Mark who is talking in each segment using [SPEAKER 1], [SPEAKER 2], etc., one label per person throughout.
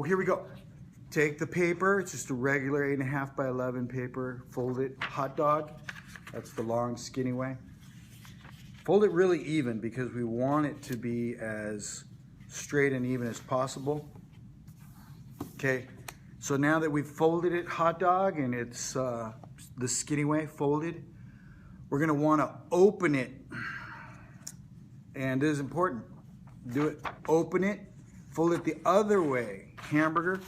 [SPEAKER 1] here we go. Take the paper, it's just a regular 8.5 by 11 paper, fold it, hot dog. That's the long, skinny way. Fold it really even because we want it to be as straight and even as possible. Okay, so now that we've folded it, hot dog, and it's the skinny way folded, we're gonna wanna open it. And this is important. Do it, open it, fold it the other way, hamburger.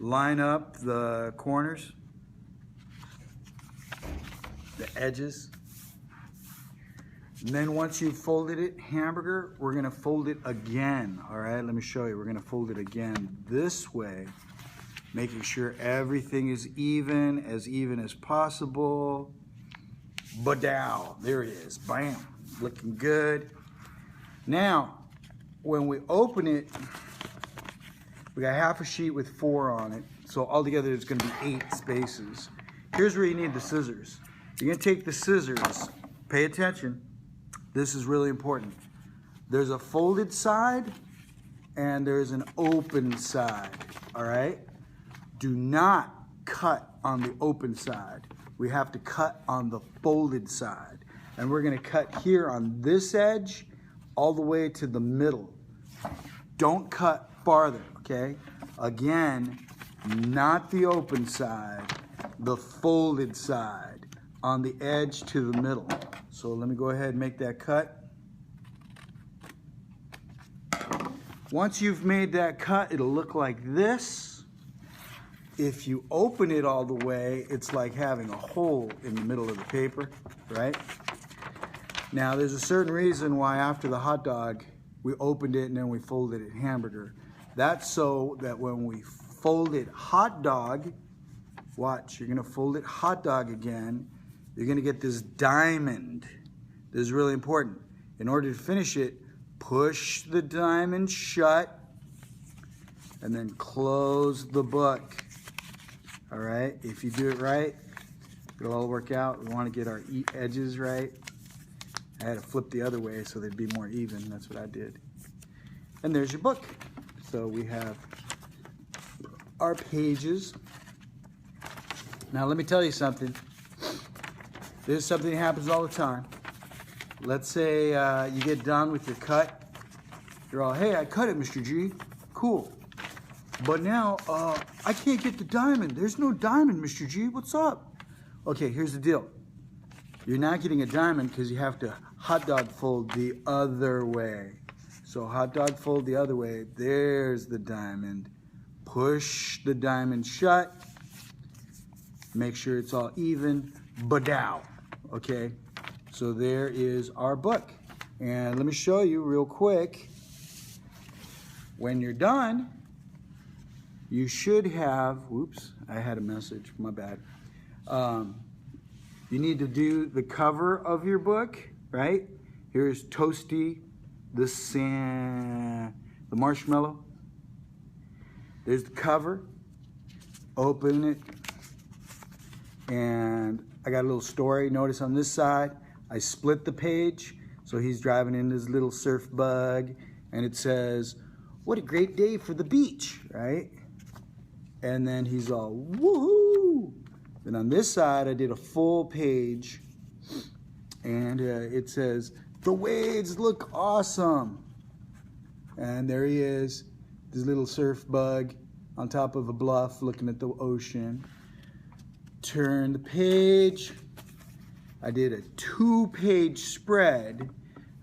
[SPEAKER 1] Line up the corners, the edges. And then once you've folded it, hamburger, we're gonna fold it again. All right, let me show you. We're gonna fold it again this way, making sure everything is even as possible. Badow, there it is, bam, looking good. Now, when we open it, we got half a sheet with 4 on it. So altogether there's gonna be 8 spaces. Here's where you need the scissors. You're gonna take the scissors, pay attention. This is really important. There's a folded side and there's an open side, all right? Do not cut on the open side. We have to cut on the folded side. And we're gonna cut here on this edge all the way to the middle. Don't cut farther, okay? Again, not the open side, the folded side on the edge to the middle. So let me go ahead and make that cut. Once you've made that cut, it'll look like this. If you open it all the way, it's like having a hole in the middle of the paper, right? Now, there's a certain reason why after the hot dog, we opened it and then we folded it hamburger. That's so that when we fold it hot dog, watch, you're gonna fold it hot dog again, you're gonna get this diamond. This is really important. In order to finish it, push the diamond shut and then close the book. All right, if you do it right, it'll all work out. We wanna get our edges right. I had to flip the other way so they'd be more even. That's what I did. And there's your book. So we have our pages. Now let me tell you something. This is something that happens all the time. Let's say you get done with your cut. You're all, hey, I cut it, Mr. G. Cool. But now I can't get the diamond. There's no diamond, Mr. G. What's up? Okay, here's the deal. You're not getting a diamond because you have to hot dog fold the other way. So hot dog fold the other way. There's the diamond. Push the diamond shut. Make sure it's all even. Badow. Okay? So there is our book. And let me show you real quick. When you're done, you should have, whoops, I had a message, my bad. You need to do the cover of your book, right? Here's Toasty, the marshmallow. There's the cover. Open it. And I got a little story. Notice on this side, I split the page. So he's driving in his little surf bug. And it says, what a great day for the beach, right? And then he's all, woohoo! Then on this side, I did a full page, and it says, the waves look awesome. And there he is, this little surf bug on top of a bluff looking at the ocean. Turn the page. I did a 2-page spread.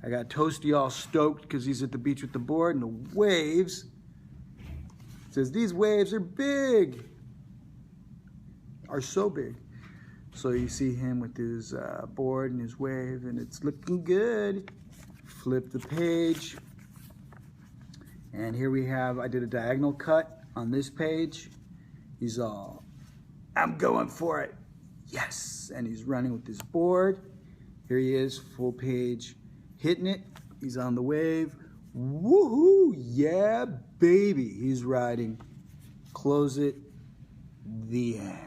[SPEAKER 1] I got Toasty all stoked because he's at the beach with the board and the waves. It says, these waves are big. Are so big. So you see him with his board and his wave, and it's looking good. Flip the page. And here we have, I did a diagonal cut on this page. He's all, I'm going for it. Yes. And he's running with his board. Here he is, full page, hitting it. He's on the wave. Woohoo! Yeah, baby. He's riding. Close it. The end.